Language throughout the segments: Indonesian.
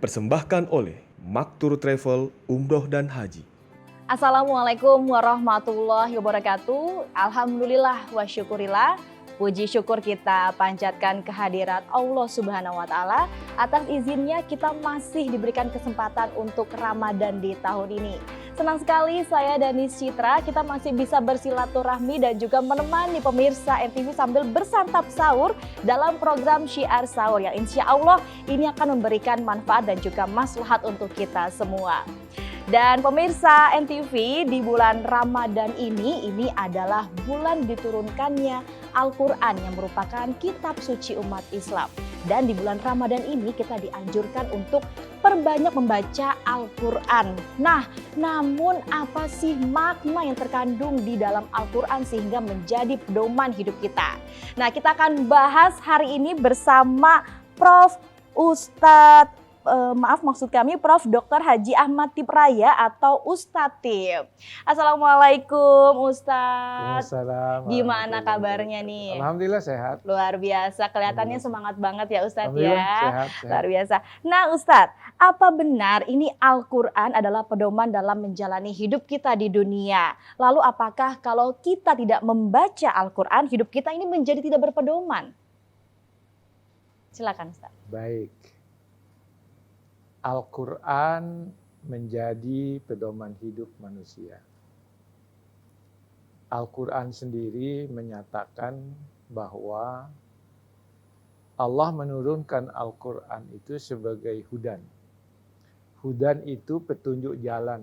dipersembahkan oleh Maktur Travel Umroh dan Haji. Assalamualaikum warahmatullahi wabarakatuh. Alhamdulillah wa syukurillah. Puji syukur kita panjatkan kehadirat Allah Subhanahu wa Ta'ala. Atas izinnya kita masih diberikan kesempatan untuk Ramadan di tahun ini. Senang sekali saya Danis Citra, kita masih bisa bersilaturahmi dan juga menemani pemirsa NTV sambil bersantap sahur dalam program Syiar Sahur yang insya Allah ini akan memberikan manfaat dan juga maslahat untuk kita semua. Dan pemirsa NTV, di bulan Ramadan ini adalah bulan diturunkannya Al-Quran yang merupakan kitab suci umat Islam. Dan di bulan Ramadan ini kita dianjurkan untuk perbanyak membaca Al-Quran. Nah, namun apa sih makna yang terkandung di dalam Al-Quran sehingga menjadi pedoman hidup kita? Nah, kita akan bahas hari ini bersama Prof. Ustadz Prof. Dr. Haji Ahmad Tipraya atau Ustadz Tip. Assalamualaikum Ustadz. Gimana kabarnya nih? Alhamdulillah sehat. Luar biasa, kelihatannya semangat banget ya Ustadz ya. Sehat. Luar biasa. Nah Ustadz, apa benar ini Al-Quran adalah pedoman dalam menjalani hidup kita di dunia? Lalu apakah kalau kita tidak membaca Al-Quran, hidup kita ini menjadi tidak berpedoman? Silakan Ustadz. Baik. Al-Quran menjadi pedoman hidup manusia. Al-Quran sendiri menyatakan bahwa Allah menurunkan Al-Quran itu sebagai hudan. Hudan itu petunjuk jalan.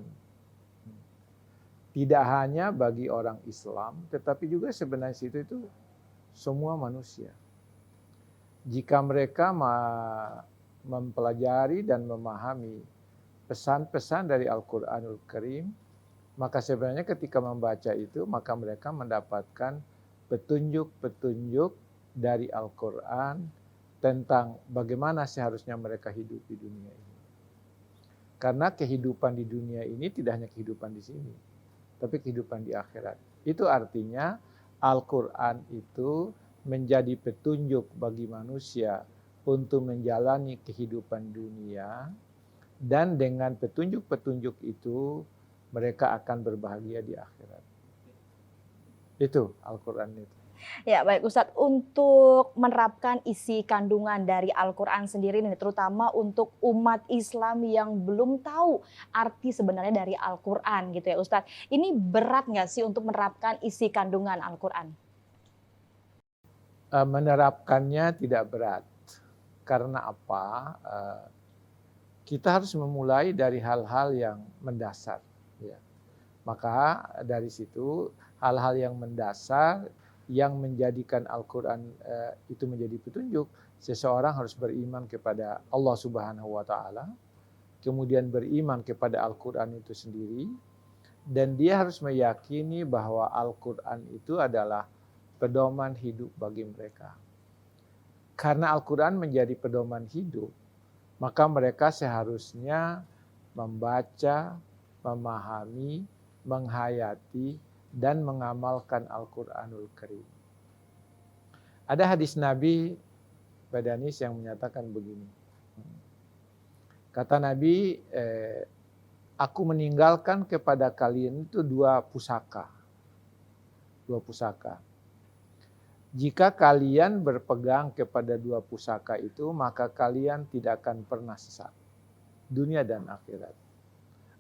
Tidak hanya bagi orang Islam, tetapi juga sebenarnya itu semua manusia. Jika mereka mempelajari dan memahami pesan-pesan dari Al-Quranul Karim, maka sebenarnya ketika membaca itu, maka mereka mendapatkan petunjuk-petunjuk dari Al-Quran tentang bagaimana seharusnya mereka hidup di dunia ini. Karena kehidupan di dunia ini tidak hanya kehidupan di sini, tapi kehidupan di akhirat. Itu artinya Al-Quran itu menjadi petunjuk bagi manusia untuk menjalani kehidupan dunia, dan dengan petunjuk-petunjuk itu mereka akan berbahagia di akhirat. Itu Al-Quran itu. Ya baik Ustadz, untuk menerapkan isi kandungan dari Al-Quran sendiri ini, terutama untuk umat Islam yang belum tahu arti sebenarnya dari Al-Quran gitu ya Ustadz. Ini berat nggak sih untuk menerapkan isi kandungan Al-Quran? Menerapkannya tidak berat. Karena apa? Kita harus memulai dari hal-hal yang mendasar. Ya. Maka dari situ hal-hal yang mendasar yang menjadikan Al-Quran itu menjadi petunjuk. Seseorang harus beriman kepada Allah Subhanahu wa Ta'ala, kemudian beriman kepada Al-Quran itu sendiri, dan dia harus meyakini bahwa Al-Quran itu adalah pedoman hidup bagi mereka. Karena Al-Quran menjadi pedoman hidup, maka mereka seharusnya membaca, memahami, menghayati, dan mengamalkan Al-Quranul Karim. Ada hadis Nabi Badanis yang menyatakan begini. Kata Nabi, aku meninggalkan kepada kalian itu dua pusaka. Jika kalian berpegang kepada dua pusaka itu, maka kalian tidak akan pernah sesat. Dunia dan akhirat.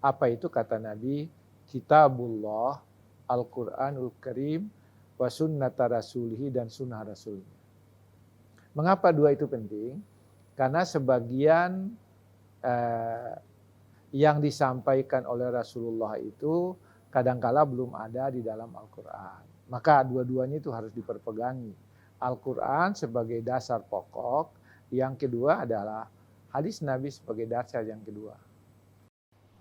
Apa itu kata Nabi? Kitabullah, Al-Quranul Karim, wa sunnata rasulihi, dan sunnah rasulnya. Mengapa dua itu penting? Karena sebagian yang disampaikan oleh Rasulullah itu kadangkala belum ada di dalam Al-Quran. Maka dua-duanya itu harus diperpegangi. Al-Quran sebagai dasar pokok, yang kedua adalah hadis Nabi sebagai dasar yang kedua.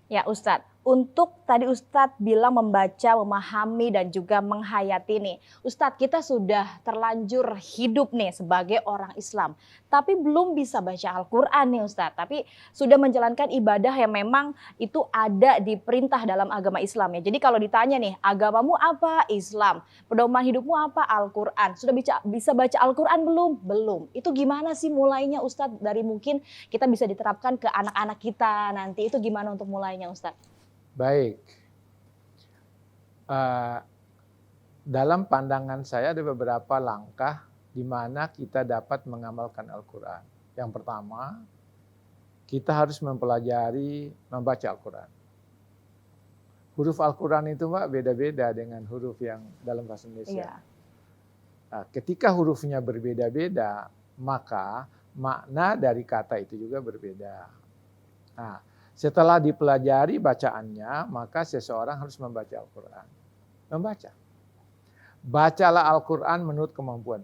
Ya Ustadz, untuk tadi Ustadz bilang membaca, memahami dan juga menghayati nih. Ustadz, kita sudah terlanjur hidup nih sebagai orang Islam, tapi belum bisa baca Al-Quran nih Ustadz. Tapi sudah menjalankan ibadah yang memang itu ada diperintah dalam agama Islam ya. Jadi kalau ditanya nih, agamamu apa? Islam. Pedoman hidupmu apa? Al-Quran. Sudah bisa baca Al-Quran belum? Belum. Itu gimana sih mulainya Ustadz? Dari mungkin kita bisa diterapkan ke anak-anak kita nanti. Itu gimana untuk mulainya Ustadz? Baik, dalam pandangan saya ada beberapa langkah di mana kita dapat mengamalkan Al-Quran. Yang pertama, kita harus mempelajari membaca Al-Quran. Huruf Al-Quran itu Mbak beda-beda dengan huruf yang dalam bahasa Indonesia. Iya. Nah, ketika hurufnya berbeda-beda, maka makna dari kata itu juga berbeda. Nah, setelah dipelajari bacaannya, maka seseorang harus membaca Al-Quran. Membaca. Bacalah Al-Quran menurut kemampuan.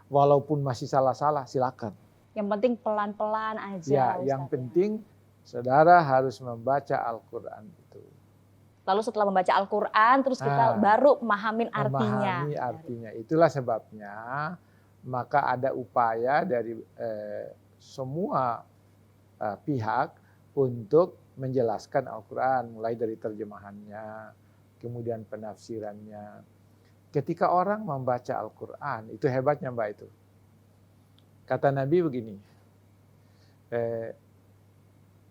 Walaupun masih salah-salah, silakan. Yang penting pelan-pelan aja. Ya, Ustadz. yang penting saudara harus membaca Al-Quran itu. Lalu setelah membaca Al-Quran, terus kita baru memahamin artinya. Memahami artinya. Itulah sebabnya, maka ada upaya dari semua pihak untuk menjelaskan Al-Quran, mulai dari terjemahannya, kemudian penafsirannya. Ketika orang membaca Al-Quran, itu hebatnya Mbak itu. Kata Nabi begini,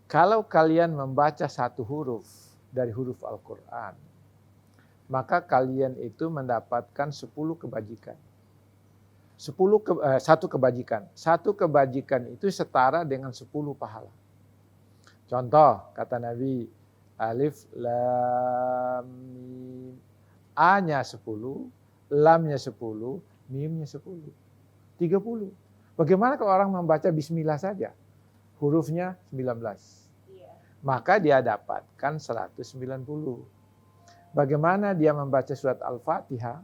kalau kalian membaca satu huruf dari huruf Al-Quran, maka kalian itu mendapatkan 10 kebajikan. Satu kebajikan. Satu kebajikan itu setara dengan 10 pahala. Contoh, kata Nabi, alif, lam, mim. A-nya 10, lamnya 10, mimnya 10. 30. Bagaimana kalau orang membaca bismillah saja? Hurufnya 19. Maka dia dapatkan 190. Bagaimana dia membaca surat Al-Fatihah?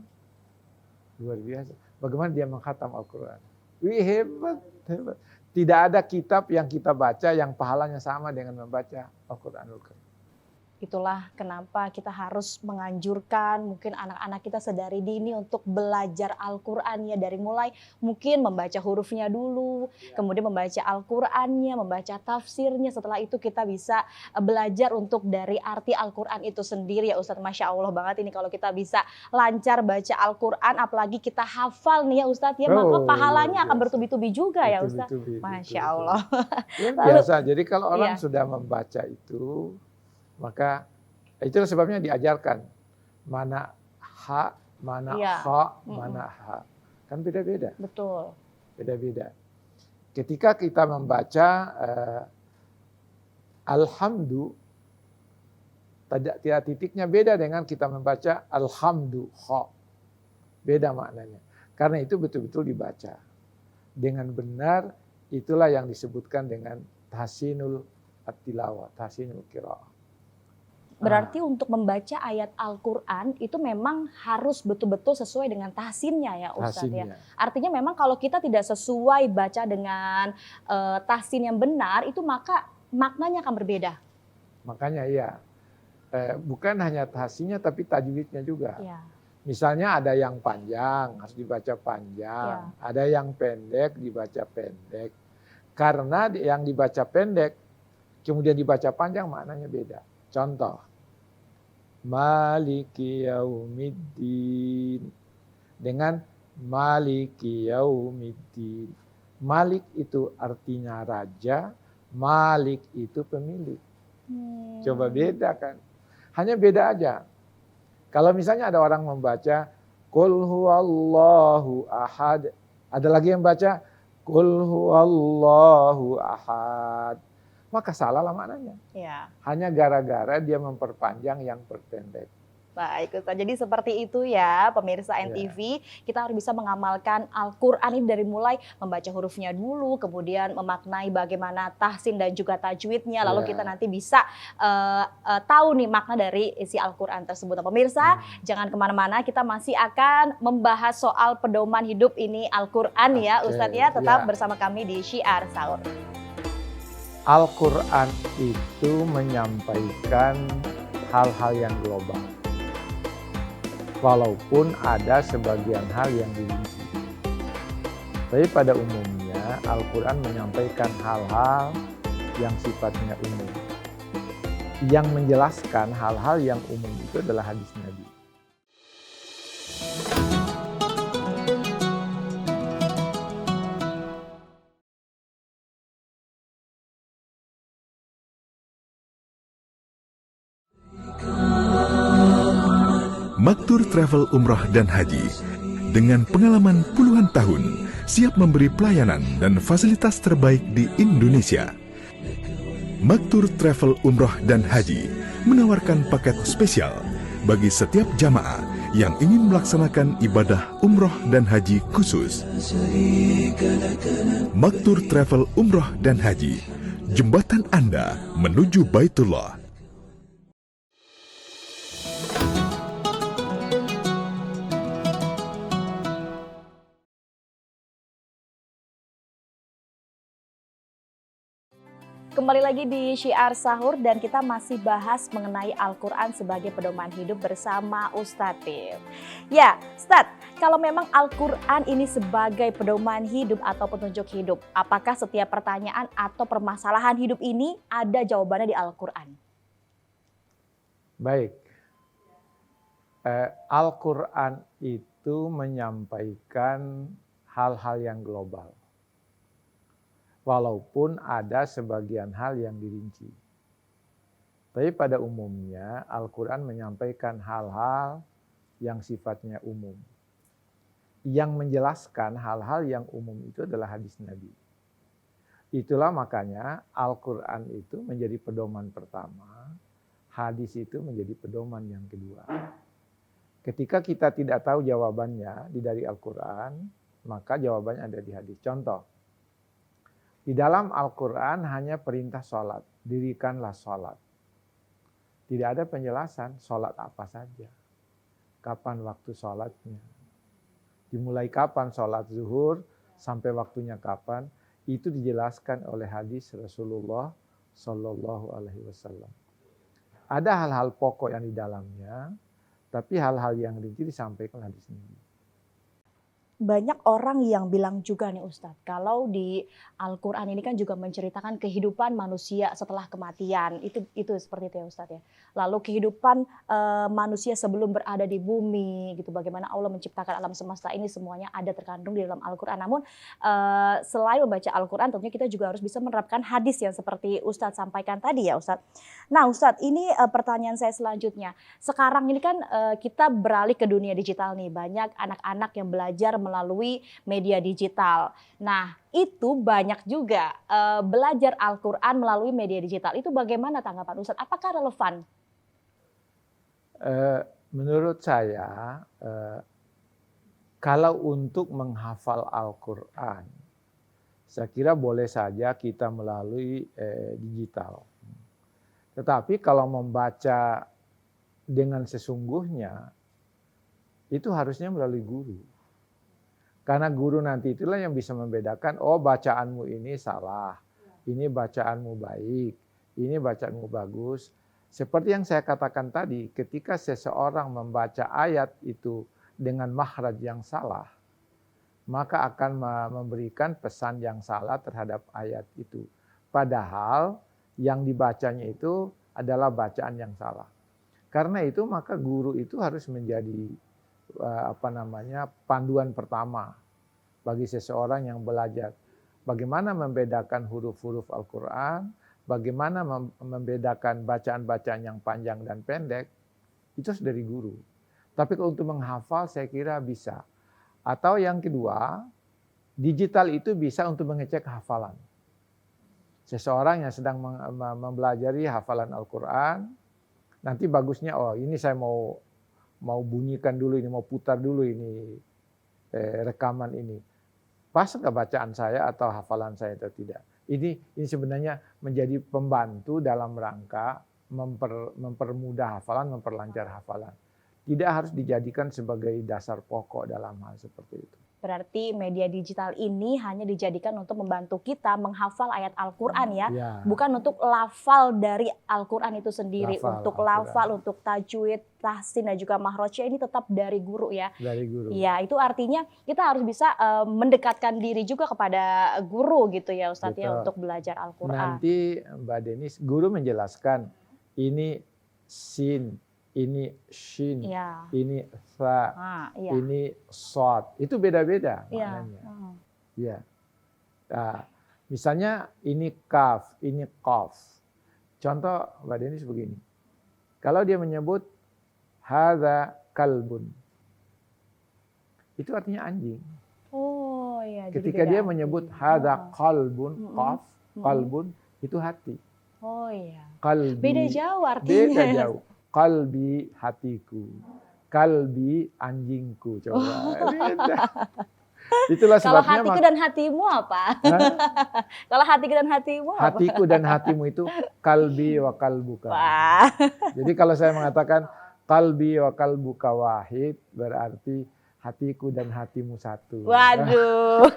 Luar biasa. Bagaimana dia mengkhatam Al-Quran? Wih, hebat, hebat. Tidak ada kitab yang kita baca yang pahalanya sama dengan membaca Al-Quranul Karim. Itulah kenapa kita harus menganjurkan mungkin anak-anak kita sedari dini untuk belajar Al-Quran ya, dari mulai mungkin membaca hurufnya dulu, kemudian membaca Al-Qurannya, membaca tafsirnya. Setelah itu kita bisa belajar untuk dari arti Al-Quran itu sendiri ya Ustadz. Masya Allah banget ini kalau kita bisa lancar baca Al-Quran, apalagi kita hafal nih ya Ustadz ya, maka pahalanya akan bertubi-tubi juga ya Ustadz. Masya Allah. Biasa, jadi kalau orang sudah membaca itu, maka itulah sebabnya diajarkan mana ha, mana kha, mana ha. Kan beda-beda. Betul. Beda-beda. Ketika kita membaca alhamdu, tidak titiknya beda dengan kita membaca alhamdu kha. Beda maknanya. Karena itu betul-betul dibaca dengan benar. Itulah yang disebutkan dengan tahsinul at-tilawah, tahsinul qiraah. Berarti untuk membaca ayat Al-Quran itu memang harus betul-betul sesuai dengan tahsinnya ya Ustadz ya. Artinya memang kalau kita tidak sesuai baca dengan tahsin yang benar, itu maka maknanya akan berbeda. Makanya iya, bukan hanya tahsinnya tapi tajwidnya juga. Ya. Misalnya ada yang panjang, harus dibaca panjang. Ya. Ada yang pendek, dibaca pendek. Karena yang dibaca pendek, kemudian dibaca panjang maknanya beda. Contoh, Maliki Yaumiddin dengan Maliki Yaumiddin. Malik itu artinya raja, Malik itu pemilik. Coba beda kan? Hanya beda aja. Kalau misalnya ada orang membaca Qul huwallahu ahad, ada lagi yang baca Qul huwallahu ahad. Maka salah lah maknanya. Ya. Hanya gara-gara dia memperpanjang yang perpendek. Baik, Ustaz. Jadi seperti itu ya pemirsa NTV, kita harus bisa mengamalkan Al-Quran ini dari mulai membaca hurufnya dulu, kemudian memaknai bagaimana tahsin dan juga tajwidnya, lalu kita nanti bisa tahu nih makna dari isi Al-Quran tersebut. Nah, pemirsa, jangan kemana-mana, kita masih akan membahas soal pedoman hidup ini Al-Quran ya Ustadz ya, tetap bersama kami di Syiar Sahur. Al-Quran itu menyampaikan hal-hal yang global. Walaupun ada sebagian hal yang dirinci. Tapi pada umumnya Al-Quran menyampaikan hal-hal yang sifatnya umum. Yang menjelaskan hal-hal yang umum itu adalah hadis Nabi. Maktur Travel Umrah dan Haji dengan pengalaman puluhan tahun siap memberi pelayanan dan fasilitas terbaik di Indonesia. Maktur Travel Umrah dan Haji menawarkan paket spesial bagi setiap jamaah yang ingin melaksanakan ibadah umroh dan haji khusus. Maktur Travel Umrah dan Haji, jembatan Anda menuju Baitullah. Kembali lagi di Syiar Sahur dan kita masih bahas mengenai Al-Quran sebagai pedoman hidup bersama Ustadz Tif. Ya, Ustadz, kalau memang Al-Quran ini sebagai pedoman hidup atau petunjuk hidup, apakah setiap pertanyaan atau permasalahan hidup ini ada jawabannya di Al-Quran? Baik, Al-Quran itu menyampaikan hal-hal yang global. Walaupun ada sebagian hal yang dirinci. Tapi pada umumnya Al-Quran menyampaikan hal-hal yang sifatnya umum. Yang menjelaskan hal-hal yang umum itu adalah hadis Nabi. Itulah makanya Al-Quran itu menjadi pedoman pertama, hadis itu menjadi pedoman yang kedua. Ketika kita tidak tahu jawabannya dari Al-Quran, maka jawabannya ada di hadis. Contoh, di dalam Al-Quran hanya perintah sholat, dirikanlah sholat. Tidak ada penjelasan sholat apa saja. Kapan waktu sholatnya. Dimulai kapan sholat zuhur, sampai waktunya kapan. Itu dijelaskan oleh hadis Rasulullah Sallallahu Alaihi Wasallam. Ada hal-hal pokok yang di dalamnya, tapi hal-hal yang rinci disampaikan hadis Nabi. Banyak orang yang bilang juga nih Ustadz, kalau di Al-Quran ini kan juga menceritakan kehidupan manusia setelah kematian. Itu seperti itu ya Ustadz ya. Lalu kehidupan manusia sebelum berada di bumi, gitu. Bagaimana Allah menciptakan alam semesta ini semuanya ada terkandung di dalam Al-Quran. Namun selain membaca Al-Quran tentunya kita juga harus bisa menerapkan hadis yang seperti Ustadz sampaikan tadi ya Ustadz. Nah Ustadz, ini pertanyaan saya selanjutnya. Sekarang ini kan kita beralih ke dunia digital nih. Banyak anak-anak yang belajar melalui media digital. Nah, itu banyak juga belajar Al-Quran melalui media digital. Itu bagaimana tanggapan Ustadz? Apakah relevan? Menurut saya, kalau untuk menghafal Al-Quran, saya kira boleh saja kita melalui digital. Tetapi kalau membaca dengan sesungguhnya, itu harusnya melalui guru. Karena guru nanti itulah yang bisa membedakan, oh bacaanmu ini salah, ini bacaanmu baik, ini bacaanmu bagus. Seperti yang saya katakan tadi, ketika seseorang membaca ayat itu dengan makhraj yang salah, maka akan memberikan pesan yang salah terhadap ayat itu. Padahal yang dibacanya itu adalah bacaan yang salah. Karena itu maka guru itu harus menjadi panduan pertama bagi seseorang yang belajar. Bagaimana membedakan huruf-huruf Al-Quran, bagaimana membedakan bacaan-bacaan yang panjang dan pendek, itu harus dari guru. Tapi kalau untuk menghafal saya kira bisa. Atau yang kedua, digital itu bisa untuk mengecek hafalan. Seseorang yang sedang mempelajari hafalan Al-Quran, nanti bagusnya, oh ini saya mau bunyikan dulu ini, mau putar dulu ini rekaman ini. Pas nggak bacaan saya atau hafalan saya atau tidak. Ini sebenarnya menjadi pembantu dalam rangka mempermudah hafalan, memperlancar hafalan. Tidak harus dijadikan sebagai dasar pokok dalam hal seperti itu. Berarti media digital ini hanya dijadikan untuk membantu kita menghafal ayat Al-Quran ya. Ya, Bukan untuk lafal dari Al-Quran itu sendiri. Lafal Untuk Al-Quran. lafal, untuk tajwid, tahsin dan juga mahrojnya ini tetap dari guru ya. dari guru. Ya, itu artinya kita harus bisa mendekatkan diri juga kepada guru gitu ya Ustadz ya, Betul. untuk belajar Al-Quran. Nanti Mbak Denis, guru menjelaskan ini sin, ini shin, Iya. ini tha, Iya. ini shad. Itu beda-beda Iya. maknanya. Ya. Nah, misalnya ini kaf, ini qaf. Contoh Mbak Denis begini. Kalau dia menyebut hadza kalbun. Itu artinya anjing. Oh iya. jadi Ketika beda dia arti. menyebut hadza qalbun, qaf, Mm-mm. qalbun itu hati. Oh iya. Qalbi. Beda jauh artinya. Beda jauh. Qalbi hatiku. Kalbi anjingku. Coba. Beda. Itulah Kalau sebabnya hatiku dan hatimu apa? Kalau hatiku dan hatimu apa? hatiku dan hatimu itu kalbi wa kalbuka. Wah. Jadi kalau saya mengatakan kalbi wa kalbuka wahid, berarti hatiku dan hatimu satu. Waduh.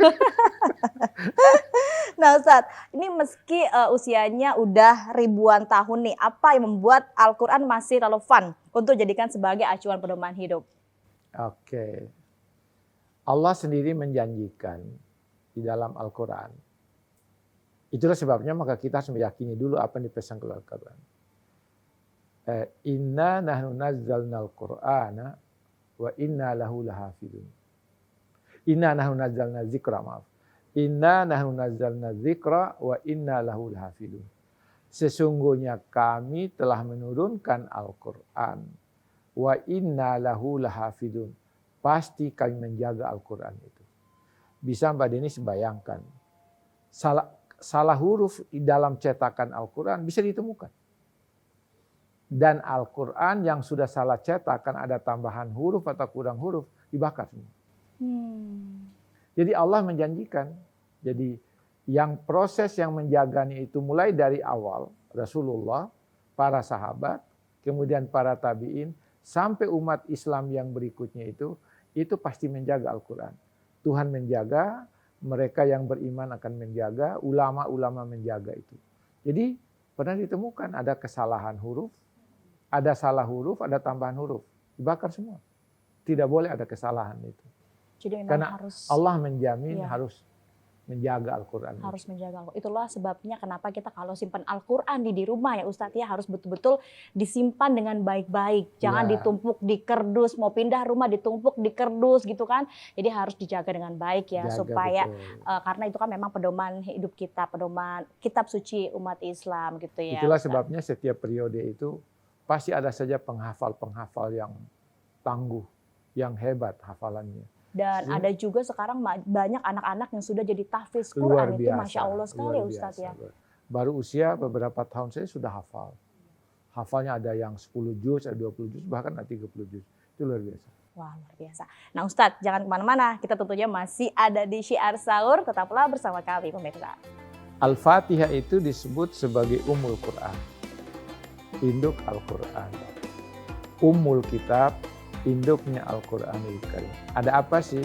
Nah Ustadz, ini meski usianya udah ribuan tahun nih, apa yang membuat Al-Quran masih relevan untuk dijadikan sebagai acuan pedoman hidup? Oke. Allah sendiri menjanjikan di dalam Al-Quran. Itulah sebabnya maka kita harus meyakini dulu apa yang dipesan oleh Al-Quran. Inna nahnu nazzalna al-Qur'ana wa inna lahu lahafidun. Inna nahnu nazzalna dzikra, maaf. Inna nahnu nazzalna dzikra wa inna lahu lahafidun. Sesungguhnya kami telah menurunkan Al-Quran. Wa inna lahu lahafidun. Pasti kami menjaga Al-Quran itu. Bisa Mbak Denis bayangkan. Salah huruf di dalam cetakan Al-Quran bisa ditemukan. Dan Al-Quran yang sudah salah cetakan ada tambahan huruf atau kurang huruf, dibakar semua. Jadi Allah menjanjikan. Jadi yang proses yang menjaganya itu mulai dari awal Rasulullah, para sahabat, kemudian para tabi'in, sampai umat Islam yang berikutnya itu pasti menjaga Al-Quran. Tuhan menjaga, mereka yang beriman akan menjaga, ulama-ulama menjaga itu. Jadi pernah ditemukan ada kesalahan huruf, ada salah huruf, ada tambahan huruf. Dibakar semua. Tidak boleh ada kesalahan itu. Jadi memang Karena harus Allah menjamin Iya. harus menjaga Al-Quran. harus menjaga Al-Quran. Itulah sebabnya kenapa kita kalau simpan Al-Quran di rumah ya Ustadz ya harus betul-betul disimpan dengan baik-baik. Jangan Ya. ditumpuk di kerdus, mau pindah rumah ditumpuk di kerdus gitu kan. Jadi harus dijaga dengan baik ya Jaga supaya betul. karena itu kan memang pedoman hidup kita, pedoman kitab suci umat Islam gitu ya. Itulah Ustadz. sebabnya setiap periode itu pasti ada saja penghafal-penghafal yang tangguh, yang hebat hafalannya. Dan ada juga sekarang banyak anak-anak yang sudah jadi tahfiz Luar Quran. Itu biasa. Masya Allah sekali luar Ustadz ya. biasa. Baru usia beberapa tahun saya sudah hafal. Hafalnya ada yang 10 juz, ada 20 juz, bahkan ada 30 juz. Itu luar biasa. Wah luar biasa. Nah Ustadz jangan kemana-mana. Kita tentunya masih ada di Syiar Sahur. Tetaplah bersama kami pemirsa. Al-Fatihah itu disebut sebagai Ummul Quran. Induk Al-Quran. Ummul Kitab, induknya Al-Quranul Karim. Ada apa sih?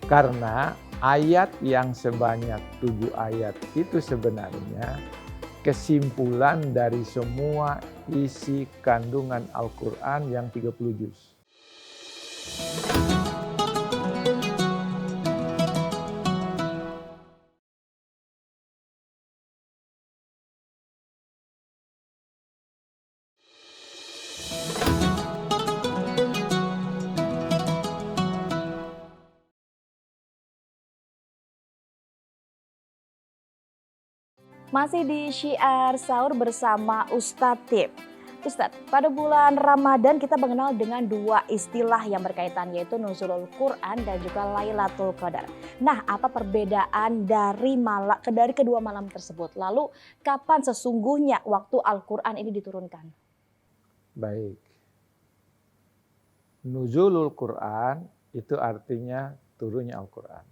Karena ayat yang sebanyak 7 ayat itu sebenarnya kesimpulan dari semua isi kandungan Al-Quran yang 30 juz. Masih di Syiar Sahur bersama Ustadz Tip. Ustadz, pada bulan Ramadan kita mengenal dengan dua istilah yang berkaitan yaitu Nuzulul Quran dan juga Lailatul Qadar. Nah, apa perbedaan dari kedua malam tersebut? Lalu kapan sesungguhnya waktu Al-Quran ini diturunkan? Baik. Nuzulul Quran itu artinya turunnya Al-Quran.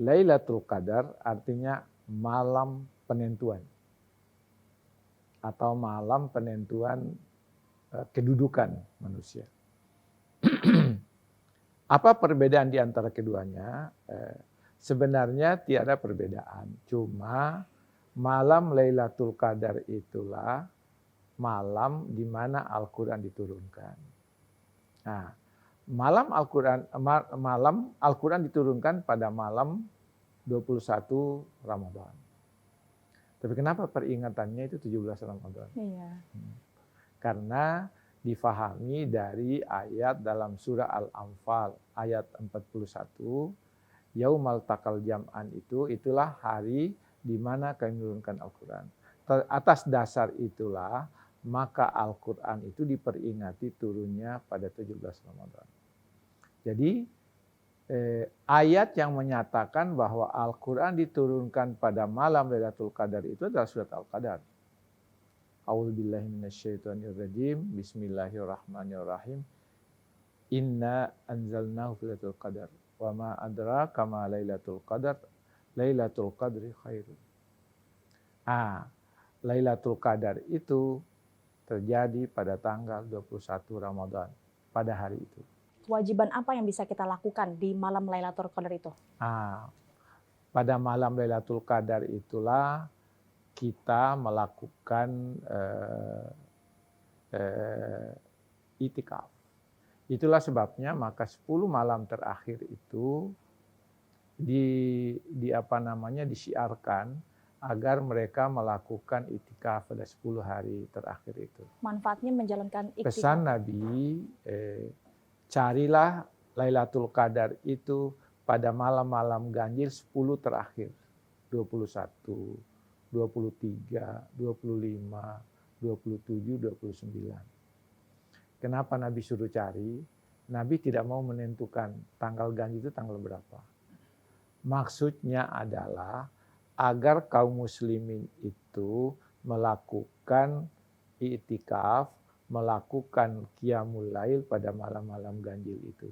Lailatul Qadar artinya malam penentuan atau malam penentuan kedudukan manusia. Apa perbedaan di antara keduanya? Sebenarnya tiada perbedaan. Cuma malam Lailatul Qadar itulah malam di mana Al-Quran diturunkan. Nah, malam Al-Quran diturunkan pada malam 21 Ramadan. Tapi kenapa peringatannya itu 17 Ramadan? Iya. Karena difahami dari ayat dalam surah Al-Anfal ayat 41, Yaumal Taqal Jam'an itulah hari di mana kami menurunkan Al-Quran. Atas dasar itulah maka Al-Quran itu diperingati turunnya pada 17 Ramadan. Jadi ayat yang menyatakan bahwa Al-Quran diturunkan pada malam Lailatul Qadar itu adalah surat Al-Qadar. A'udzubillahi minasyaitonirrajim. Bismillahirrahmanirrahim. Inna anzalnahu fi Lailatul Qadar. Wa ma adraka ma Lailatul Qadar. Lailatul Qadri khairun. Lailatul Qadar itu terjadi pada tanggal 21 Ramadan, pada hari itu. Kewajiban apa yang bisa kita lakukan di malam Lailatul Qadar itu? Pada malam Lailatul Qadar itulah kita melakukan itikaf. Itulah sebabnya maka 10 malam terakhir itu disiarkan agar mereka melakukan itikaf pada 10 hari terakhir itu. Manfaatnya menjalankan itikaf. Pesan Nabi, carilah Lailatul Qadar itu pada malam-malam ganjil 10 terakhir. 21, 23, 25, 27, 29. Kenapa Nabi suruh cari? Nabi tidak mau menentukan tanggal ganjil itu tanggal berapa. Maksudnya adalah agar kaum muslimin itu melakukan i'tikaf, melakukan qiyamul lail pada malam-malam ganjil itu.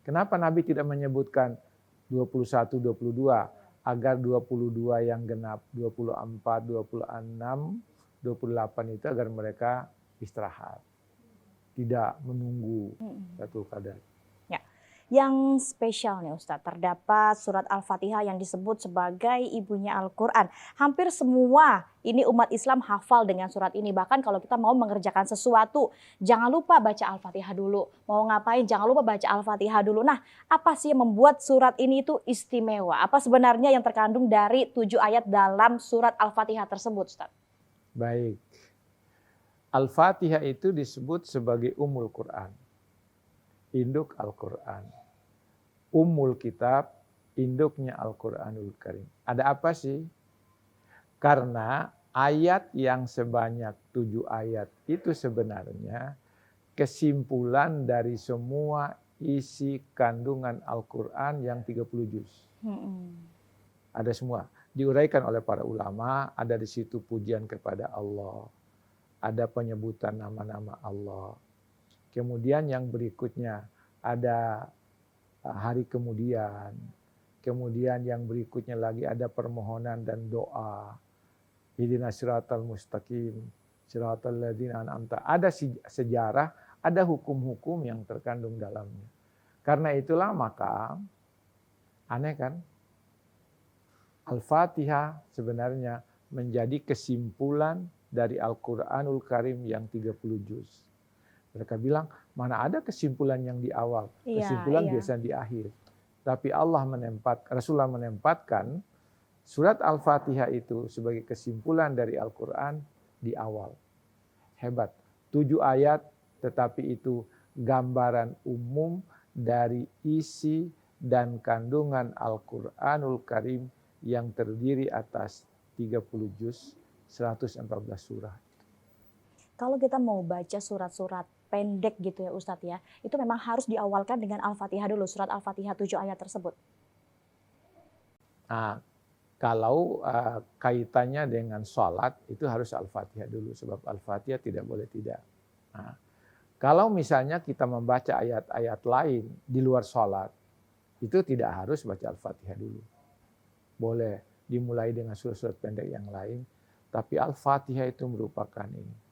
Kenapa Nabi tidak menyebutkan 21, 22 agar 22 yang genap, 24, 26, 28 itu agar mereka istirahat. Tidak menunggu Lailatul Qadar. Yang spesial nih Ustadz, terdapat surat Al-Fatihah yang disebut sebagai ibunya Al-Quran. Hampir semua ini umat Islam hafal dengan surat ini. Bahkan kalau kita mau mengerjakan sesuatu, jangan lupa baca Al-Fatihah dulu. Mau ngapain, jangan lupa baca Al-Fatihah dulu. Nah, apa sih yang membuat surat ini itu istimewa? Apa sebenarnya yang terkandung dari 7 ayat dalam surat Al-Fatihah tersebut, Ustadz? Baik. Al-Fatihah itu disebut sebagai Ummul Quran. Induk Al-Quran. Ummul Kitab, induknya Al-Quranul Karim. Ada apa sih? Karena ayat yang sebanyak 7 ayat itu sebenarnya kesimpulan dari semua isi kandungan Al-Quran yang 30 juz. Ada semua. Diuraikan oleh para ulama, ada di situ pujian kepada Allah. Ada penyebutan nama-nama Allah. Kemudian yang berikutnya ada hari kemudian. Kemudian yang berikutnya lagi ada permohonan dan doa. Ihdinas siratal mustaqim, siratal ladzina an'amta. Ada sejarah, ada hukum-hukum yang terkandung dalamnya. Karena itulah maka aneh kan? Al-Fatihah sebenarnya menjadi kesimpulan dari Al-Quranul Karim yang 30 juz. Mereka bilang, mana ada kesimpulan yang di awal, kesimpulan biasanya di akhir. Tapi Rasulullah menempatkan surat Al-Fatihah itu sebagai kesimpulan dari Al-Quran di awal. Hebat. 7 ayat, tetapi itu gambaran umum dari isi dan kandungan Al-Quranul Karim yang terdiri atas 30 juz, 114 surah. Kalau kita mau baca surat-surat pendek gitu ya Ustadz ya, itu memang harus diawalkan dengan Al-Fatihah dulu, surat Al-Fatihah 7 ayat tersebut. Nah, kalau kaitannya dengan sholat, itu harus Al-Fatihah dulu, sebab Al-Fatihah tidak boleh tidak. Nah, kalau misalnya kita membaca ayat-ayat lain di luar sholat, itu tidak harus baca Al-Fatihah dulu. Boleh dimulai dengan surat-surat pendek yang lain, tapi Al-Fatihah itu merupakan ini.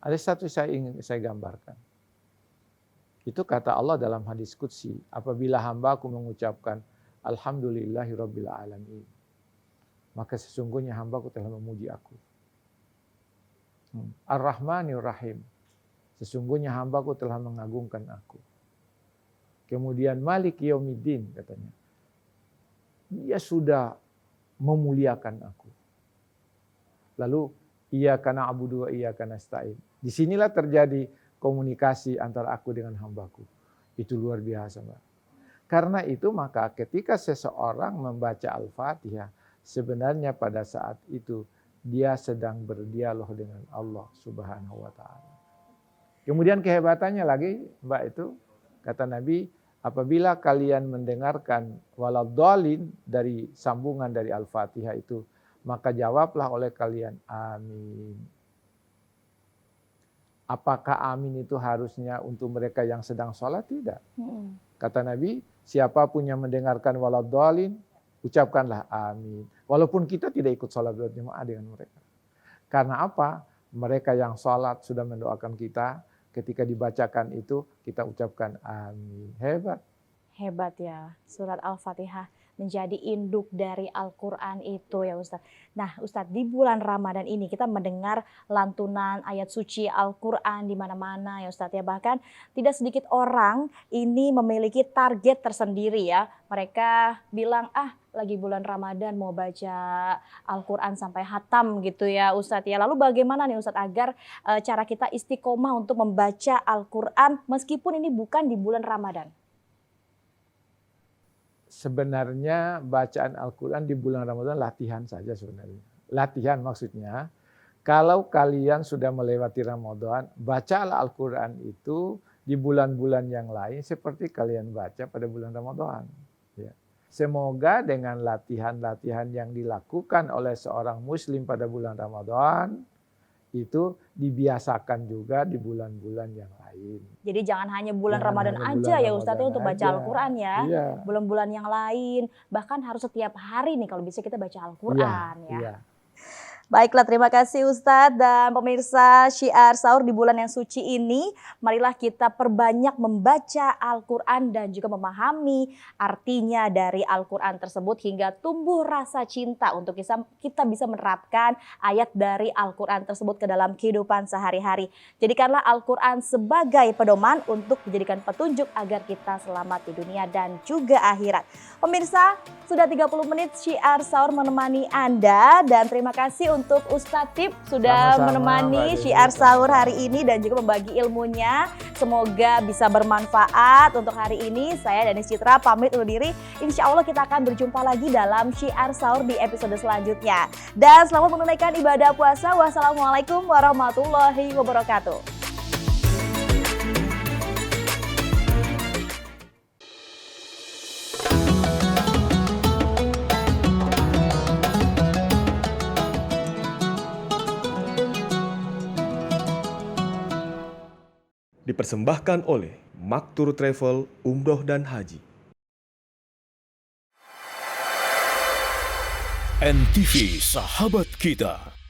Ada satu saya ingin saya gambarkan. Itu kata Allah dalam hadis qudsi, apabila hambaku mengucapkan alhamdulillahirabbil alamin, maka sesungguhnya hambaku telah memuji aku. Ar-Rahmanir Rahim, sesungguhnya hambaku telah mengagungkan aku. Kemudian Malik Yaumiddin, katanya, dia sudah memuliakan aku. Lalu iyyaka na'budu wa iyyaka nasta'in. Disinilah terjadi komunikasi antara aku dengan hambaku. Itu luar biasa, Mbak. Karena itu maka ketika seseorang membaca Al-Fatihah, sebenarnya pada saat itu dia sedang berdialog dengan Allah Subhanahu wa taala. Kemudian kehebatannya lagi, Mbak, itu kata Nabi, apabila kalian mendengarkan waladhdallin dari sambungan dari Al-Fatihah itu, maka jawablah oleh kalian amin. Apakah amin itu harusnya untuk mereka yang sedang sholat? Tidak. Kata Nabi, siapapun yang mendengarkan waladhdallin, ucapkanlah amin. Walaupun kita tidak ikut sholat berjamaah dengan mereka. Karena apa? Mereka yang sholat sudah mendoakan kita, ketika dibacakan itu kita ucapkan amin. Hebat. Hebat ya, surat Al-Fatihah menjadi induk dari Al-Quran itu ya Ustadz. Nah Ustadz, di bulan Ramadan ini kita mendengar lantunan ayat suci Al-Quran di mana-mana ya Ustadz ya. Bahkan tidak sedikit orang ini memiliki target tersendiri ya. Mereka bilang lagi bulan Ramadan mau baca Al-Quran sampai hatam gitu ya Ustadz ya. Lalu bagaimana nih Ustadz agar cara kita istiqomah untuk membaca Al-Quran meskipun ini bukan di bulan Ramadan? Sebenarnya bacaan Al-Quran di bulan Ramadan latihan saja sebenarnya. Latihan maksudnya, kalau kalian sudah melewati Ramadan, bacalah Al-Quran itu di bulan-bulan yang lain seperti kalian baca pada bulan Ramadan. Ya. Semoga dengan latihan-latihan yang dilakukan oleh seorang muslim pada bulan Ramadan, itu dibiasakan juga di bulan-bulan yang lain. Jadi jangan hanya bulan Ramadan aja ya Ustadz untuk baca Al-Quran ya. Iya. Bulan-bulan yang lain, bahkan harus setiap hari nih kalau bisa kita baca Al-Quran ya. Iya. Baiklah, terima kasih Ustadz dan pemirsa Syiar Sahur di bulan yang suci ini. Marilah kita perbanyak membaca Al-Quran dan juga memahami artinya dari Al-Quran tersebut hingga tumbuh rasa cinta untuk kita bisa menerapkan ayat dari Al-Quran tersebut ke dalam kehidupan sehari-hari. Jadikanlah Al-Quran sebagai pedoman untuk dijadikan petunjuk agar kita selamat di dunia dan juga akhirat. Pemirsa, sudah 30 menit Syiar Sahur menemani Anda dan terima kasih untuk Ustadz Tip sudah Sama-sama, menemani Mbak Syiar Desi. Sahur hari ini dan juga membagi ilmunya. Semoga bisa bermanfaat untuk hari ini. Saya Danis Citra pamit undur diri. Insya Allah kita akan berjumpa lagi dalam Syiar Sahur di episode selanjutnya. Dan selamat menunaikan ibadah puasa. Wassalamualaikum warahmatullahi wabarakatuh. Dipersembahkan oleh Maktur Travel Umroh dan Haji. NTV Sahabat Kita.